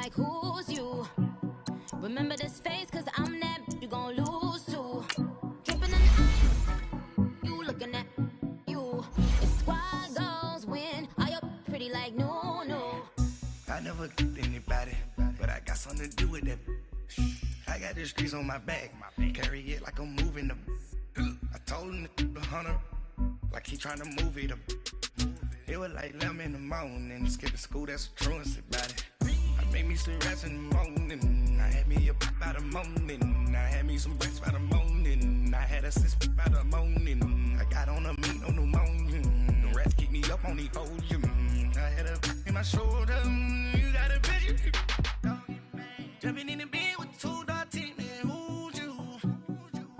like, who's you? Remember this face, cause I'm that you gon' lose to. Dripping in ice, you looking at you. It's squad goals win. Are you pretty like no, no? I never kicked anybody, but I got something to do with that. I got the streets on my back, carry it like I'm moving them. I told him to the hunter, like he trying to move it up. It was like 11 in the morning, skipping school, that's a truancy about it. I made me some rats in the morning, I had me a by the morning. I had me some breaks by the morning, I had a sis by the morning. I got on a meat, no pneumonia, the rats keep me up on the podium. I had a in my shoulder, you got a bitch. Jumping in the bed with 2 dark teeth, man, who's you?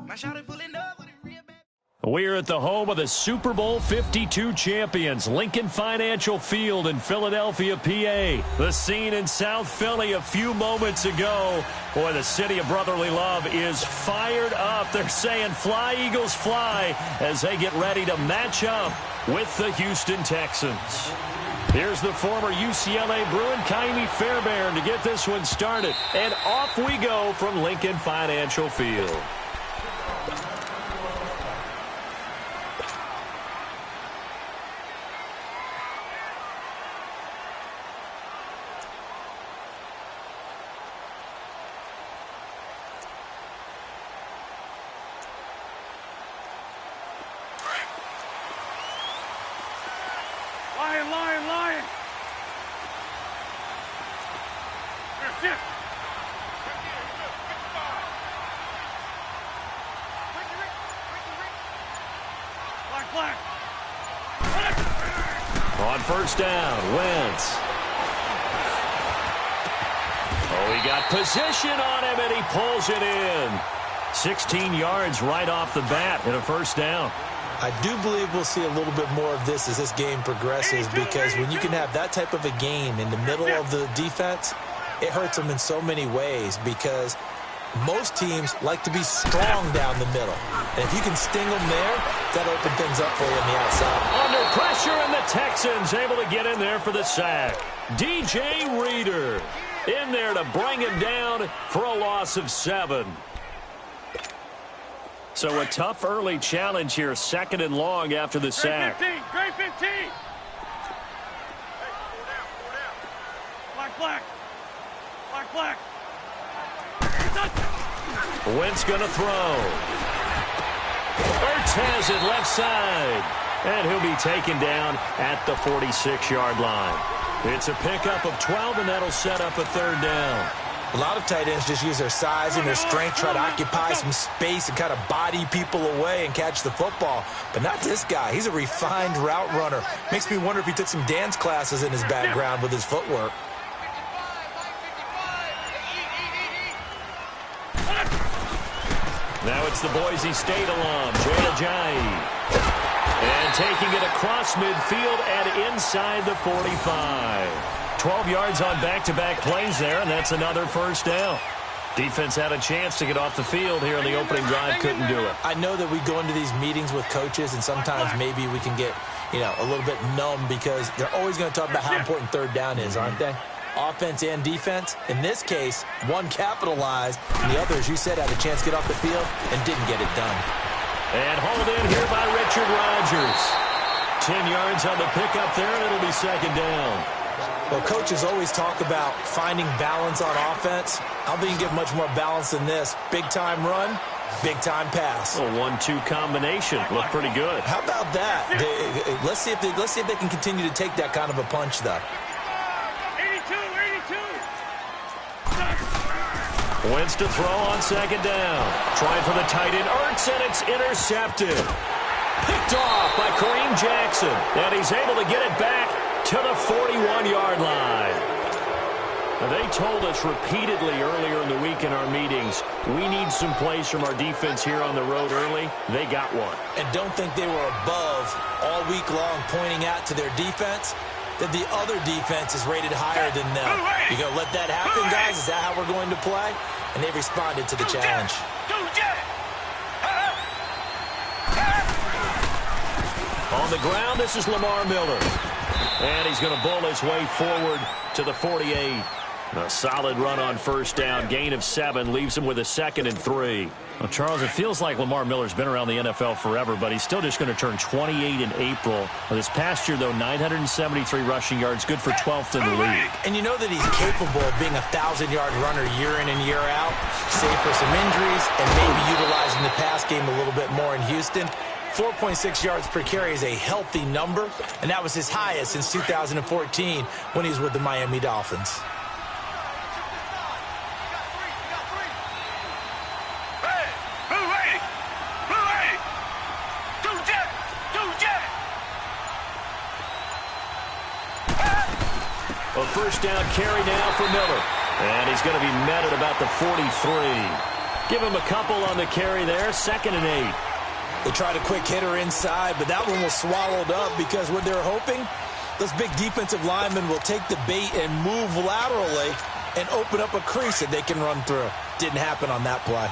My shawty pulling up with a real bad. We're at the home of the Super Bowl 52 champions, Lincoln Financial Field in Philadelphia, PA. The scene in South Philly a few moments ago. Boy, the city of brotherly love is fired up. They're saying fly, Eagles, fly, as they get ready to match up with the Houston Texans. Here's the former UCLA Bruin, Kaimi Fairbairn, to get this one started. And off we go from Lincoln Financial Field. Lion. Shift. Black. On first down, Wentz. Oh, he got position on him, and he pulls it in. 16 yards right off the bat and a first down. I do believe we'll see a little bit more of this as this game progresses, because when you can have that type of a game in the middle of the defense, it hurts them in so many ways, because most teams like to be strong down the middle. And if you can sting them there, that'll open things up for you on the outside. Under pressure, and the Texans able to get in there for the sack. DJ Reader in there to bring him down for a loss of 7. So a tough early challenge here, 2nd and long after the sack. Great 15. Black. Wentz going to throw. Ertz has it left side. And he'll be taken down at the 46-yard line. It's a pickup of 12, and that'll set up a 3rd down. A lot of tight ends just use their size and their strength, try to occupy some space and kind of body people away and catch the football. But not this guy. He's a refined route runner. Makes me wonder if he took some dance classes in his background with his footwork. Now it's the Boise State alum, Jay Ajayi. And taking it across midfield and inside the 45. 12 yards on back-to-back plays there, and that's another first down. Defense had a chance to get off the field here in the opening drive, couldn't do it. I know that we go into these meetings with coaches, and sometimes maybe we can get, a little bit numb, because they're always going to talk about how important 3rd down is, aren't they? Offense and defense. In this case, one capitalized, and the other, as you said, had a chance to get off the field and didn't get it done. And hauled in here by Richard Rodgers. 10 yards on the pickup there, and it'll be 2nd down. Well, coaches always talk about finding balance on offense. I don't think you can get much more balance than this. Big-time run, big-time pass. A 1-2 combination. Looked pretty good. How about that? Let's see if they can continue to take that kind of a punch, though. 82. Wentz to throw on 2nd down. Trying for the tight end, Ertz, and it's intercepted. Picked off by Kareem Jackson. And he's able to get it back to the 41-yard line. Now, they told us repeatedly earlier in the week in our meetings, we need some plays from our defense here on the road early. They got one. And don't think they were above all week long pointing out to their defense that the other defense is rated higher than them. You going to let that happen, guys? Is that how we're going to play? And they responded to the challenge. On the ground, this is Lamar Miller. And he's going to bull his way forward to the 48. A solid run on first down. Gain of 7 leaves him with a 2nd and 3. Well, Charles, it feels like Lamar Miller's been around the NFL forever, but he's still just going to turn 28 in April. Well, this past year, though, 973 rushing yards, good for 12th in the league. And you know that he's capable of being a 1,000-yard runner year in and year out, save for some injuries and maybe utilizing the pass game a little bit more in Houston. 4.6 yards per carry is a healthy number, and that was his highest since 2014 when he was with the Miami Dolphins. A first down carry now for Miller. And he's going to be met at about the 43. Give him a couple on the carry there. 2nd and 8. They tried a quick hitter inside, but that one was swallowed up because what they're hoping, those big defensive linemen will take the bait and move laterally and open up a crease that they can run through. Didn't happen on that play.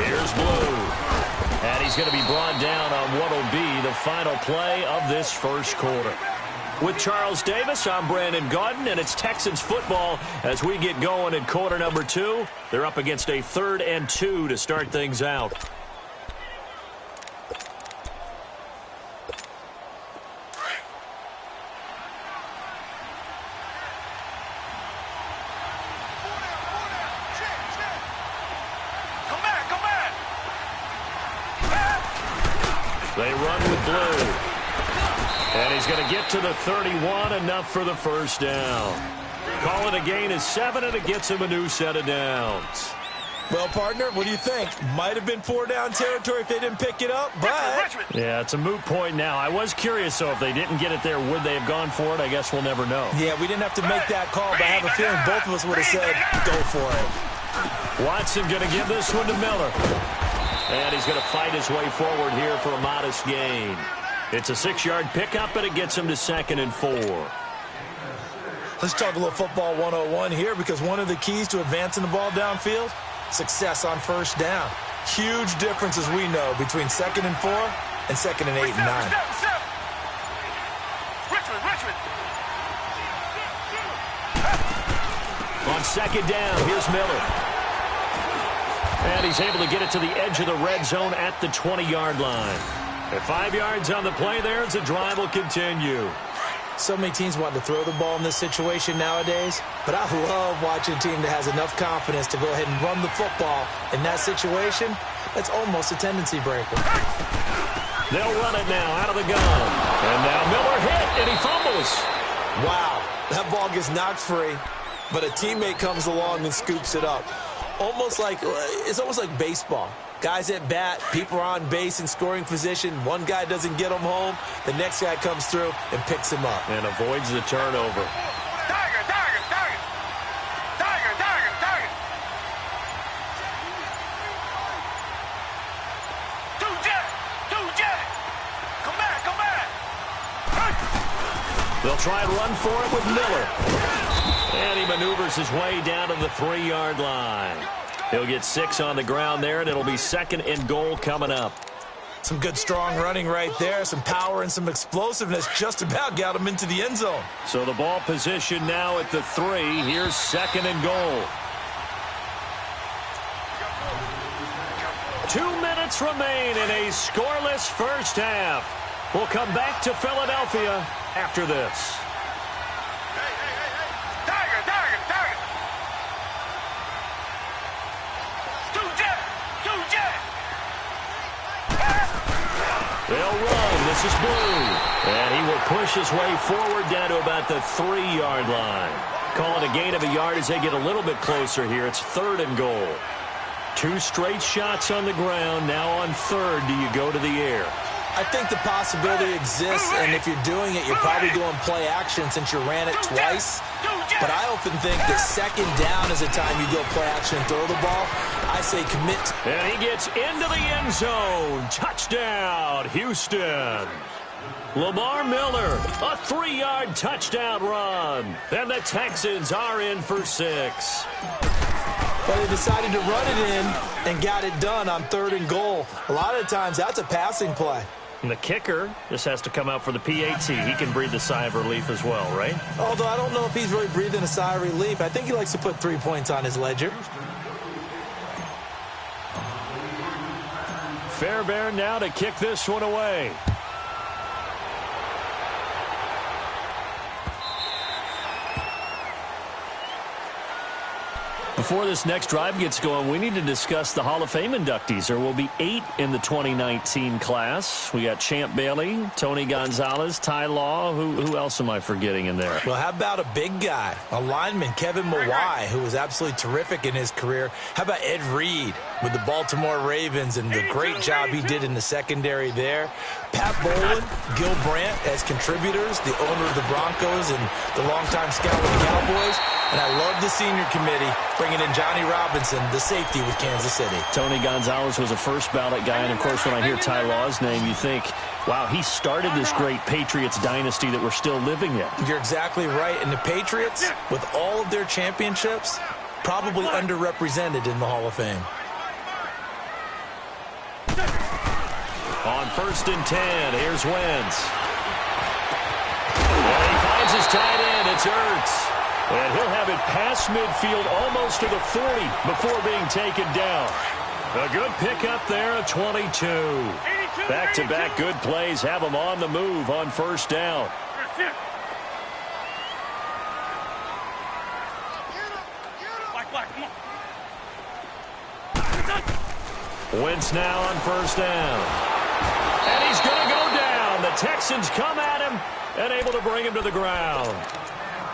Here's Blue. And he's going to be brought down on what will be the final play of this first quarter. With Charles Davis, I'm Brandon Gaudin, and it's Texans football as we get going in quarter number 2. They're up against a 3rd and 2 to start things out. They run with Blue. And he's going to get to the 31, enough for the first down. Call it a gain of 7, and it gets him a new set of downs. Well, partner, what do you think? Might have been 4-down territory if they didn't pick it up, but... Yeah, it's a moot point now. I was curious, so if they didn't get it there, would they have gone for it? I guess we'll never know. Yeah, we didn't have to make that call, but I have a feeling both of us would have said, go for it. Watson going to give this one to Miller. And he's going to fight his way forward here for a modest gain. It's a 6-yard pickup, and it gets him to 2nd and 4. Let's talk a little football 101 here, because one of the keys to advancing the ball downfield, success on first down. Huge difference, as we know, between 2nd and 4 and 2nd and 8 and 9. On 2nd down, here's Miller. And he's able to get it to the edge of the red zone at the 20-yard line. At 5 yards on the play there, as the drive will continue. So many teams want to throw the ball in this situation nowadays, but I love watching a team that has enough confidence to go ahead and run the football in that situation. That's almost a tendency breaker. They'll run it now out of the gun. And now Miller hit, and he fumbles. Wow, that ball gets knocked free, but a teammate comes along and scoops it up. It's almost like baseball. Guys at bat, people are on base in scoring position. One guy doesn't get him home. The next guy comes through and picks him up. And avoids the turnover. Tiger, tiger, tiger. Tiger, tiger, tiger. Two jet. Come back, come back. They'll try and run for it with Miller. And he maneuvers his way down to the 3-yard line. He'll get 6 on the ground there, and it'll be 2nd and goal coming up. Some good, strong running right there. Some power and some explosiveness just about got him into the end zone. So the ball position now at the 3. Here's 2nd and goal. 2 minutes remain in a scoreless first half. We'll come back to Philadelphia after this. They'll run. This is Blue. And he will push his way forward down to about the 3-yard line. Call it a gain of a yard as they get a little bit closer here. It's 3rd and goal. 2 straight shots on the ground. Now on 3rd, do you go to the air? I think the possibility exists, and if you're doing it, you're probably going play action since you ran it twice. But I often think that 2nd down is the time you go play action and throw the ball. I say commit. And he gets into the end zone. Touchdown, Houston. Lamar Miller, a 3-yard touchdown run. And the Texans are in for 6. But they decided to run it in and got it done on 3rd and goal. A lot of times, that's a passing play. And the kicker just has to come out for the PAT. He can breathe a sigh of relief as well, right? Although I don't know if he's really breathing a sigh of relief. I think he likes to put 3 points on his ledger. Fairbairn now to kick this one away. Before this next drive gets going, we need to discuss the Hall of Fame inductees. There will be 8 in the 2019 class. We got Champ Bailey, Tony Gonzalez, Ty Law. Who else am I forgetting in there? Well, how about a big guy, a lineman, Kevin Mawai, who was absolutely terrific in his career. How about Ed Reed with the Baltimore Ravens and the great job he did in the secondary there? Pat Bowlen, Gil Brandt as contributors, the owner of the Broncos and the longtime scout with the Cowboys. And I love the senior committee bringing in Johnny Robinson, the safety with Kansas City. Tony Gonzalez was a first ballot guy. And, of course, when I hear Ty Law's name, you think, wow, he started this great Patriots dynasty that we're still living in. You're exactly right. And the Patriots, with all of their championships, probably underrepresented in the Hall of Fame. On 1st and 10, here's Wentz. And he finds his tight end. It's Ertz. And he'll have it past midfield almost to the 40 before being taken down. A good pickup there, a 22. Back-to-back good plays have him on the move on 1st down. Wentz now on 1st down. And he's going to go down. The Texans come at him and able to bring him to the ground.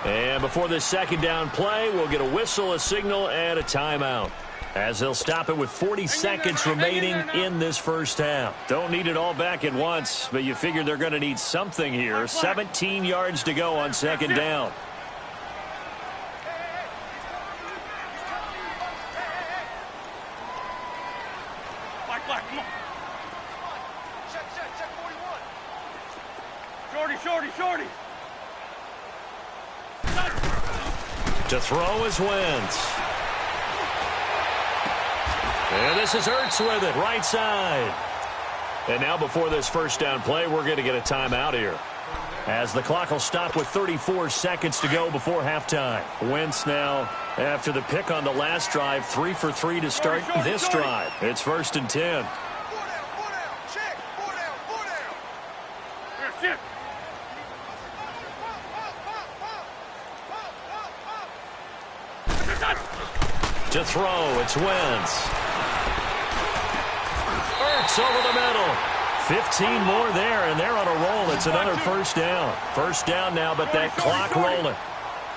And before this 2nd down play, we'll get a whistle, a signal, and a timeout, as they'll stop it with 40 seconds remaining in this 1st half. Don't need it all back at once, but you figure they're going to need something here. 17 yards to go on 2nd down. Come on. Check 41. Shorty. To throw is Wentz. And this is Ertz with it, right side. And now before this 1st down play, we're going to get a timeout here, as the clock will stop with 34 seconds to go before halftime. Wentz now, after the pick on the last drive, 3 for 3 to start this drive. It's 1st and 10. 4 down. To throw, it's Wentz. Ertz over the middle. 15 more there, and they're on a roll. It's another 1st down. 1st down now, but that clock rolling.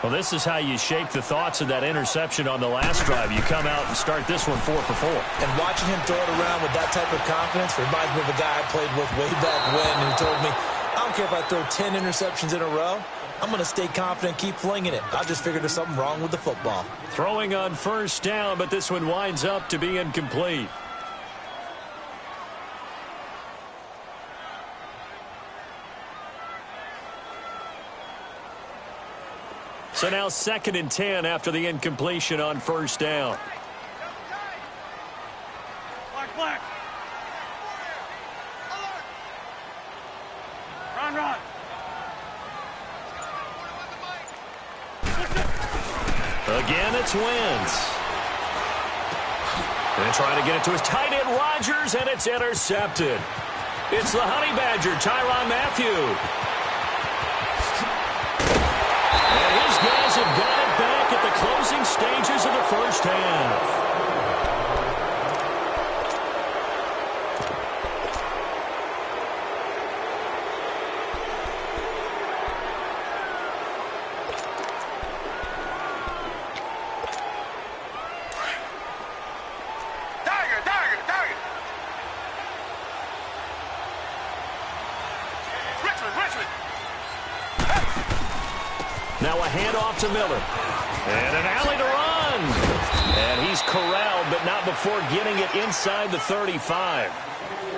Well, this is how you shake the thoughts of that interception on the last drive. You come out and start this one 4 for 4. And watching him throw it around with that type of confidence reminds me of a guy I played with way back when who told me, I don't care if I throw 10 interceptions in a row. I'm going to stay confident, keep flinging it. I just figured there's something wrong with the football. Throwing on 1st down, but this one winds up to be incomplete. So now 2nd and 10 after the incompletion on 1st down. Black. Run. Again, it's Wentz. And trying to get it to his tight end, Rodgers, and it's intercepted. It's the Honey Badger, Tyrann Mathieu. And his guys have got it back at the closing stages of the 1st half. Now a handoff to Miller. And an alley to run. And he's corralled, but not before getting it inside the 35.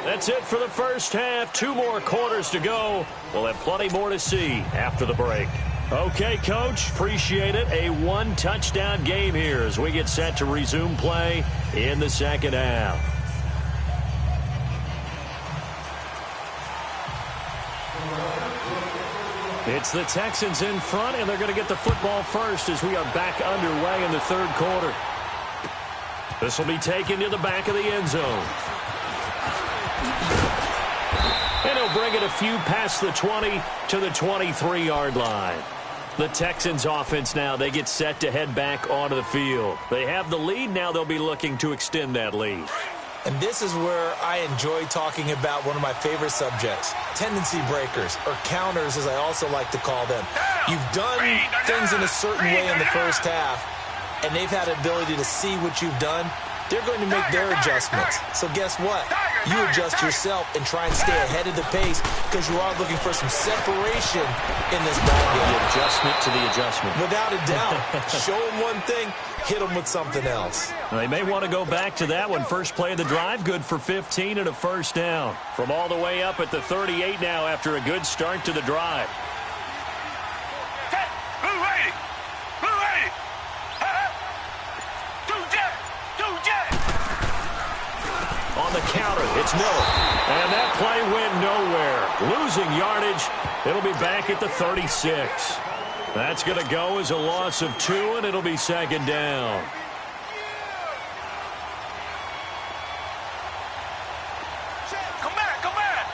That's it for the 1st half. 2 more quarters to go. We'll have plenty more to see after the break. Okay, Coach, appreciate it. A one-touchdown game here as we get set to resume play in the second half. It's the Texans in front, and they're going to get the football first as we are back underway in the third quarter. This will be taken to the back of the end zone. And he'll bring it a few past the 20 to the 23-yard line. The Texans offense now, they get set to head back onto the field. They have the lead. Now they'll be looking to extend that lead. And this is where I enjoy talking about one of my favorite subjects, tendency breakers, or counters as I also like to call them. You've done things in a certain way in the first half, and they've had the ability to see what you've done. They're going to make their adjustments. So guess what? You adjust yourself and try and stay ahead of the pace because you are looking for some separation in this ballgame. The adjustment to the adjustment. Without a doubt. Show them one thing, hit them with something else. They may want to go back to that one. First play of the drive, good for 15 and a first down. From all the way up at the 38 now after a good start to the drive. On the counter, it's Miller. And that play went nowhere. Losing yardage. It'll be back at the 36. That's going to go as a loss of 2, and it'll be second down. Come back, come back.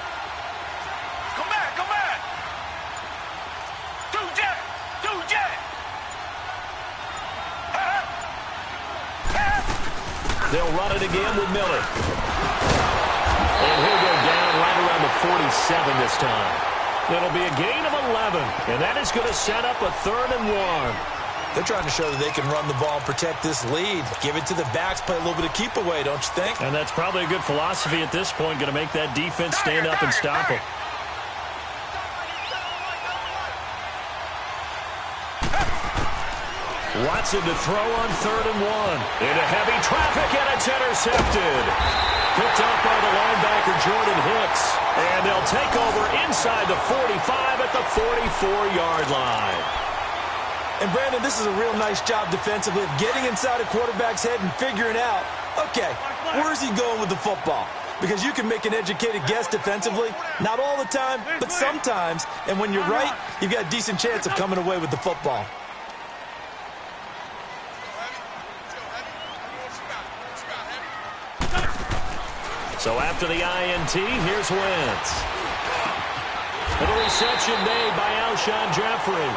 Come back, come back. Do jet. They'll run it again with Miller. And he'll go down right around the 47 this time. It'll be a gain of 11, and that is going to set up a 3rd and 1. They're trying to show that they can run the ball and protect this lead. Give it to the backs, play a little bit of keep away, don't you think? And that's probably a good philosophy at this point, going to make that defense stand up and stop them. Watson to throw on 3rd and 1. Into heavy traffic, and it's intercepted. Picked up by the linebacker, Jordan Hicks. And they'll take over inside the 45 at the 44-yard line. And, Brandon, this is a real nice job defensively of getting inside a quarterback's head and figuring out, okay, where's he going with the football? Because you can make an educated guess defensively, not all the time, but sometimes. And when you're right, you've got a decent chance of coming away with the football. So after the INT, here's Wentz. And a reception made by Alshon Jeffrey.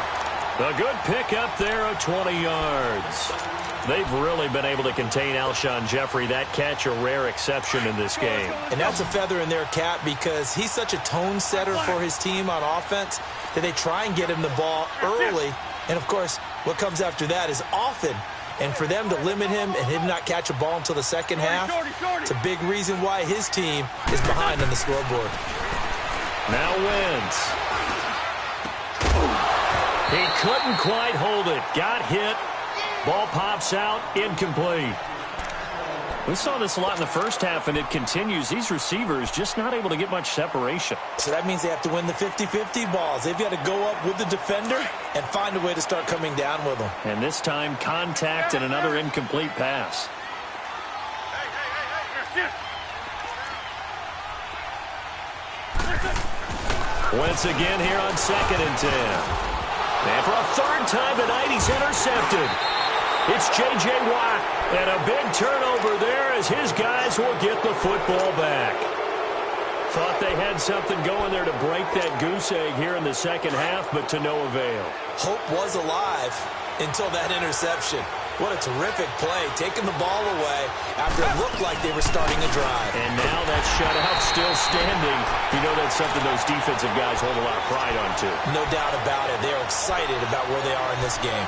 A good pickup there of 20 yards. They've really been able to contain Alshon Jeffrey. That catch a rare exception in this game. And that's a feather in their cap because he's such a tone setter for his team on offense that they try and get him the ball early. And, of course, what comes after that is often. And for them to limit him and him not catch a ball until the second half, it's a big reason why his team is behind on the scoreboard. Now Wentz. He couldn't quite hold it. Got hit. Ball pops out. Incomplete. We saw this a lot in the first half, and it continues. These receivers just not able to get much separation. So that means they have to win the 50-50 balls. They've got to go up with the defender and find a way to start coming down with them. And this time, contact and another incomplete pass. Wentz again here on 2nd and 10. And for a 3rd time tonight, he's intercepted. It's J.J. Watt, and a big turnover there as his guys will get the football back. Thought they had something going there to break that goose egg here in the second half, but to no avail. Hope was alive until that interception. What a terrific play, taking the ball away after it looked like they were starting a drive. And now that shutout still standing. You know that's something those defensive guys hold a lot of pride on, too. No doubt about it. They're excited about where they are in this game.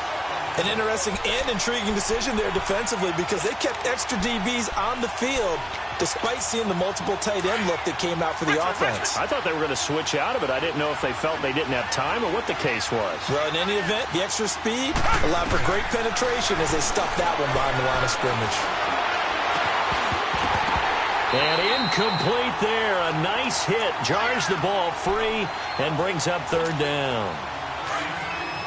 An interesting and intriguing decision there defensively because they kept extra DBs on the field despite seeing the multiple tight end look that came out for the offense. I thought they were going to switch out of it. I didn't know if they felt they didn't have time or what the case was. Well, in any event, the extra speed allowed for great penetration as they stuffed that one behind the line of scrimmage. And incomplete there. A nice hit. Jars the ball free and brings up 3rd down.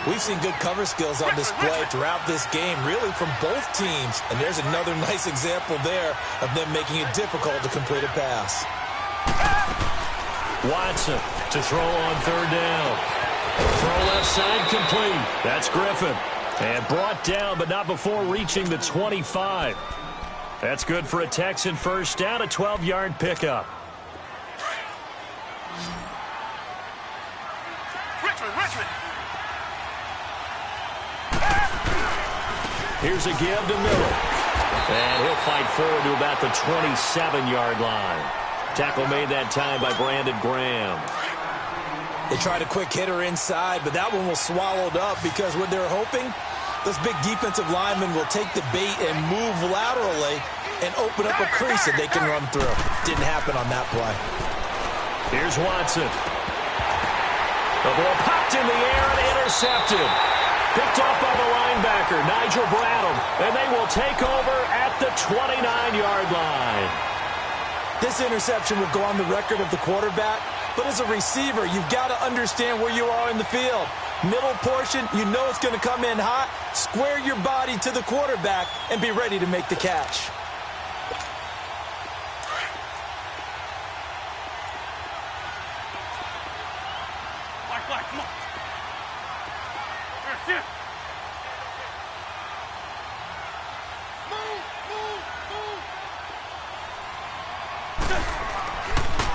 We've seen good cover skills on display throughout this game, really from both teams. And there's another nice example there of them making it difficult to complete a pass. Watson to throw on third down. Throw left side complete. That's Griffin. And brought down, but not before reaching the 25. That's good for a Texan first down, a 12-yard pickup. Richmond. Here's a give to Miller. And he'll fight forward to about the 27-yard line. Tackle made that time by Brandon Graham. They tried a quick hitter inside, but that one was swallowed up because what they're hoping, those big defensive linemen will take the bait and move laterally and open up a crease that they can run through. Didn't happen on that play. Here's Watson. The ball popped in the air and intercepted. Picked off by the linebacker, Nigel Bradham, and they will take over at the 29-yard line. This interception will go on the record of the quarterback, but as a receiver, you've got to understand where you are in the field. Middle portion, you know it's going to come in hot. Square your body to the quarterback and be ready to make the catch. Come on. Here.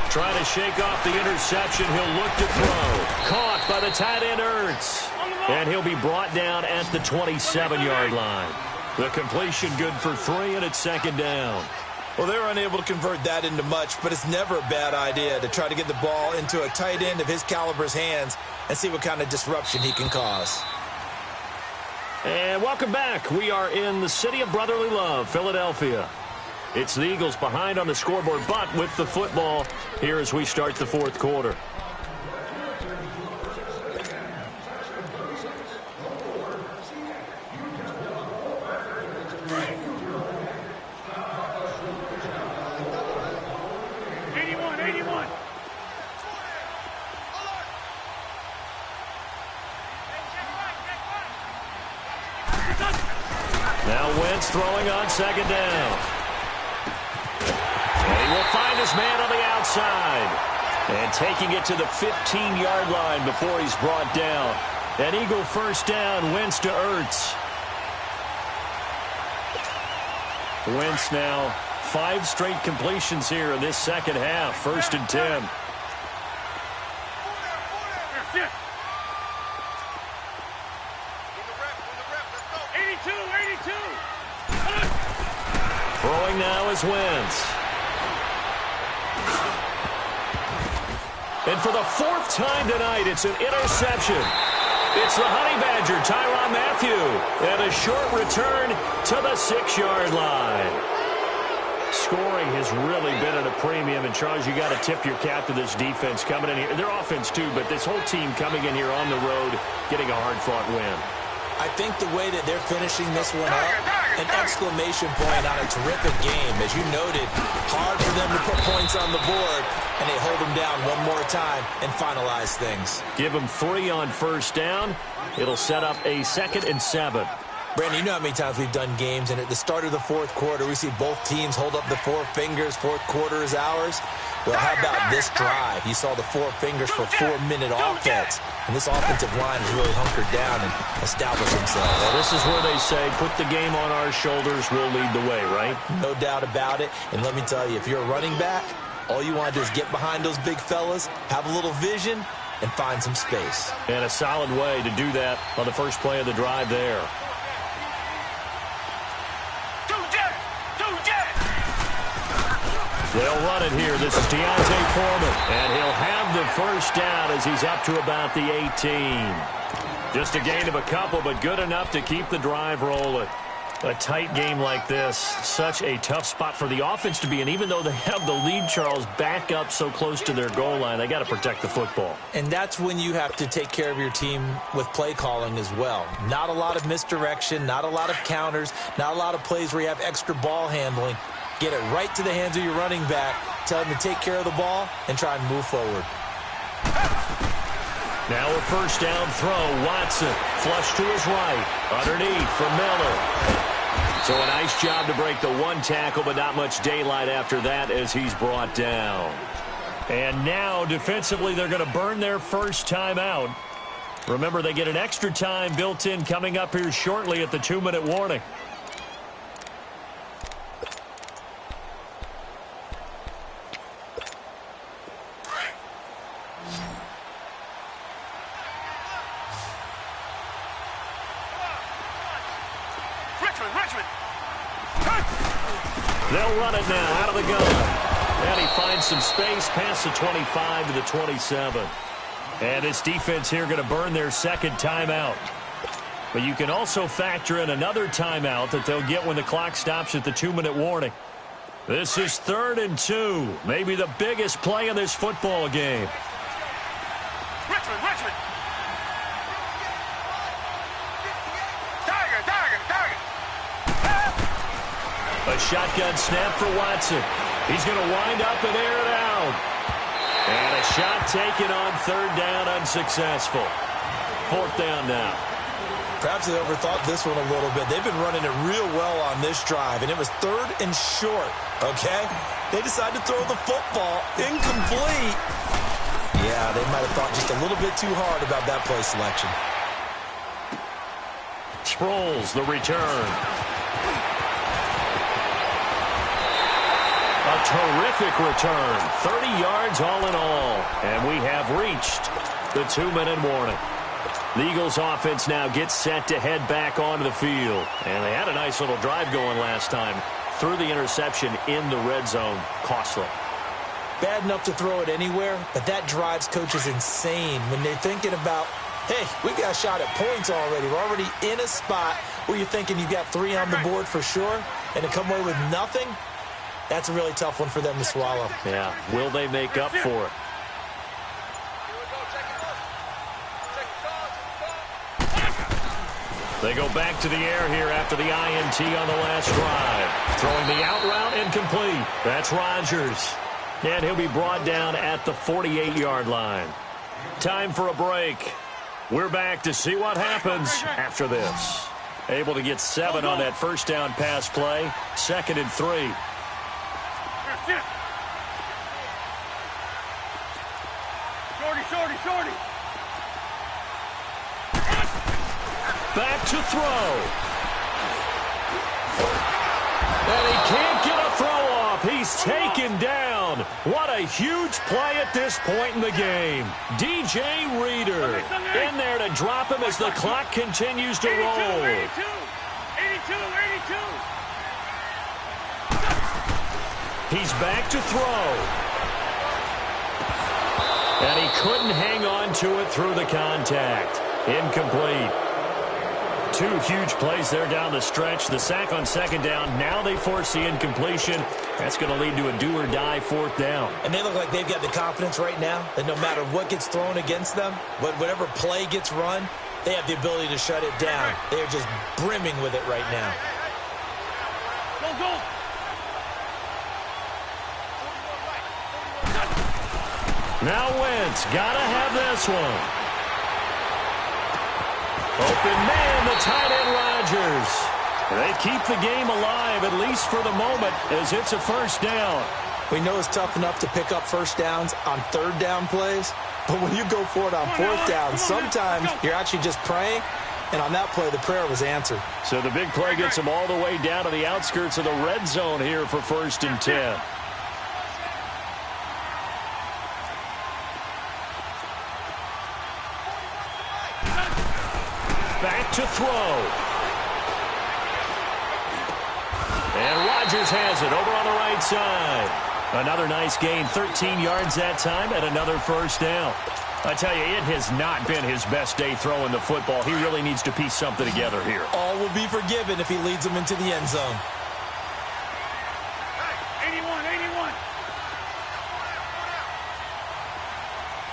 Trying to shake off the interception. He'll look to throw. Caught by the tight end, Ertz. And he'll be brought down at the 27-yard line. The completion good for 3, and it's second down. Well, they're unable to convert that into much, but it's never a bad idea to try to get the ball into a tight end of his caliber's hands and see what kind of disruption he can cause. And welcome back. We are in the city of brotherly love, Philadelphia. It's the Eagles behind on the scoreboard, but with the football here as we start the fourth quarter. Now Wentz throwing on second down. And he will find his man on the outside. And taking it to the 15-yard line before he's brought down. An Eagle first down, Wentz to Ertz. Wentz now 5 straight completions here in this second half. First and 10. Throwing now is Wentz. And for the 4th time tonight, it's an interception. It's the Honey Badger, Tyrann Mathieu. And a short return to the 6-yard line. Scoring has really been at a premium. And, Charles, you got to tip your cap to this defense coming in here. Their offense, too, but this whole team coming in here on the road, getting a hard-fought win. I think the way that they're finishing this one up, an exclamation point on a terrific game. As you noted, hard for them to put points on the board, and they hold them down one more time and finalize things. Give them 3 on first down. It'll set up a 2nd and 7. Brandon, you know how many times we've done games, and at the start of the fourth quarter, we see both teams hold up the 4 fingers, fourth quarter is ours. Well, how about this drive? You saw the 4 fingers for 4-minute offense. And this offensive line has really hunkered down and established themselves. Well, this is where they say, put the game on our shoulders, we'll lead the way, right? No doubt about it. And let me tell you, if you're a running back, all you want to do is get behind those big fellas, have a little vision, and find some space. And a solid way to do that on the first play of the drive there. They'll run it here. This is Deontay Foreman. And he'll have the first down as he's up to about the 18. Just a gain of a couple, but good enough to keep the drive rolling. A tight game like this, such a tough spot for the offense to be in. Even though they have the lead, Charles, back up so close to their goal line, they got to protect the football. And that's when you have to take care of your team with play calling as well. Not a lot of misdirection, not a lot of counters, not a lot of plays where you have extra ball handling. Get it right to the hands of your running back. Tell him to take care of the ball and try and move forward. Now a first down throw. Watson, flush to his right. Underneath for Miller. So a nice job to break the one tackle, but not much daylight after that as he's brought down. And now, defensively, they're going to burn their first timeout. Remember, they get an extra time built in coming up here shortly at the 2-minute warning. They'll run it now out of the gun. And he finds some space past the 25 to the 27. And this defense here going to burn their second timeout. But you can also factor in another timeout that they'll get when the clock stops at the 2-minute warning. This is 3rd and 2. Maybe the biggest play in this football game. Richmond. A shotgun snap for Watson. He's going to wind up and air it out. And a shot taken on 3rd down, unsuccessful. 4th down now. Perhaps they overthought this one a little bit. They've been running it real well on this drive, and it was 3rd and short, okay? They decided to throw the football incomplete. Yeah, they might have thought just a little bit too hard about that play selection. Sproles, the return. A terrific return. 30 yards all in all. And we have reached the 2-minute warning. The Eagles offense now gets set to head back onto the field. And they had a nice little drive going last time. Threw the interception in the red zone. Costly. Bad enough to throw it anywhere, but that drives coaches insane when they're thinking about, hey, we got a shot at points already. We're already in a spot where you're thinking you got 3 on the board for sure, and to come away with nothing, that's a really tough one for them to swallow. Yeah, will they make up for it? They go back to the air here after the INT on the last drive. Throwing the out route incomplete. That's Rodgers. And he'll be brought down at the 48-yard line. Time for a break. We're back to see what happens after this. Able to get 7 on that first down pass play. 2nd and 3. Shorty. Back to throw. And he can't get a throw off. He's taken down. What a huge play at this point in the game. DJ Reader in there to drop him as the clock continues to roll. 82. He's back to throw. And he couldn't hang on to it through the contact. Incomplete. 2 huge plays there down the stretch. The sack on 2nd down. Now they force the incompletion. That's going to lead to a do-or-die 4th down. And they look like they've got the confidence right now that no matter what gets thrown against them, whatever play gets run, they have the ability to shut it down. They are just brimming with it right now. Go. Now Wentz, gotta have this one. Open man, the tight end Rodgers. They keep the game alive, at least for the moment, as it's a first down. We know it's tough enough to pick up first downs on 3rd down plays, but when you go for it on 4th down, sometimes you're actually just praying, and on that play, the prayer was answered. So the big play gets them all the way down to the outskirts of the red zone here for 1st and 10. Back to throw. And Rodgers has it over on the right side. Another nice gain, 13 yards that time, and another first down. I tell you, it has not been his best day throwing the football. He really needs to piece something together here. All will be forgiven if he leads them into the end zone. 81.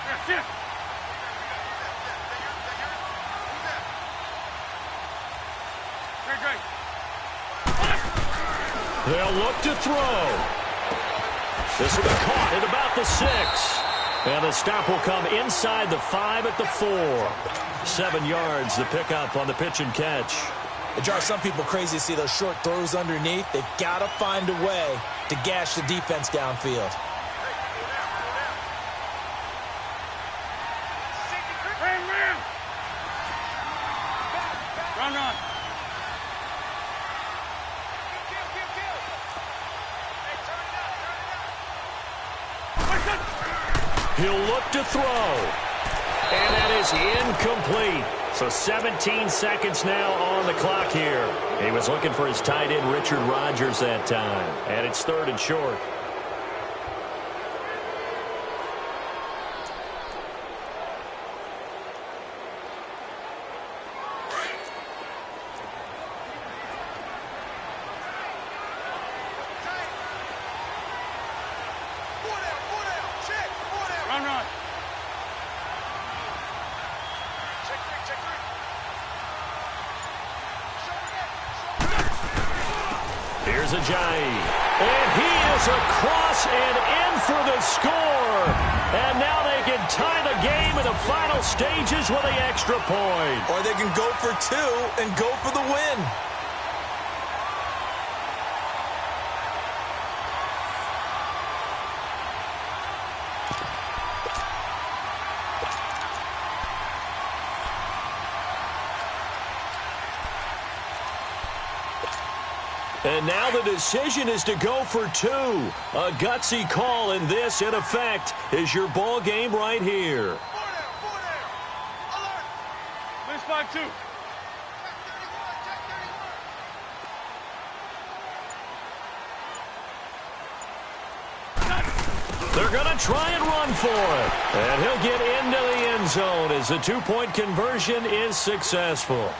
That's it. They'll look to throw. This will be caught at about the 6. And the stop will come inside the 5 at the 4. 7 yards, the pickup on the pitch and catch. It drives some people crazy to see those short throws underneath. They've got to find a way to gash the defense downfield. Run. He'll look to throw. And that is incomplete. So 17 seconds now on the clock here. He was looking for his tight end, Richard Rodgers, that time. And it's 3rd and short. Run. Here's Ajayi. And he is across and in for the score. And now they can tie the game in the final stages with the extra point. Or they can go for 2 and go for the win. And now the decision is to go for 2. A gutsy call, and this, in effect, is your ball game right here. 5-2. They're going to try and run for it. And he'll get into the end zone as the 2-point conversion is successful.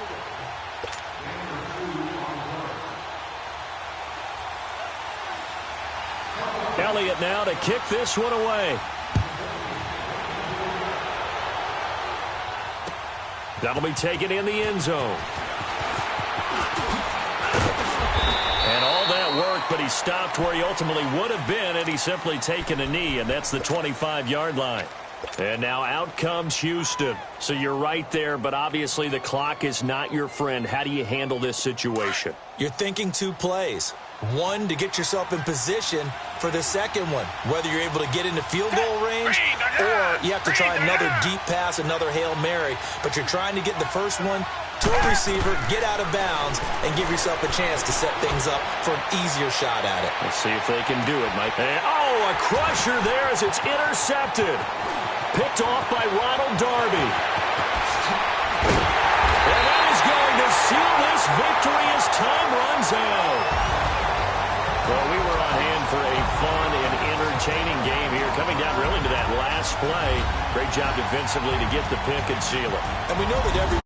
Elliott now to kick this one away. That'll be taken in the end zone. And all that worked, but he stopped where he ultimately would have been, and he's simply taken a knee, and that's the 25-yard line. And now out comes Houston. So you're right there, but obviously the clock is not your friend. How do you handle this situation? You're thinking 2 plays. One, to get yourself in position for the second one, whether you're able to get into field goal range or you have to try another deep pass, another Hail Mary. But you're trying to get the first one to a receiver, get out of bounds, and give yourself a chance to set things up for an easier shot at it. Let's see if they can do it, Mike. And, a crusher there as it's intercepted. Picked off by Ronald Darby. And that is going to seal this victory as time runs out. Well, we were on hand for a fun and entertaining game here, coming down really to that last play. Great job defensively to get the pick and seal it. And we know that every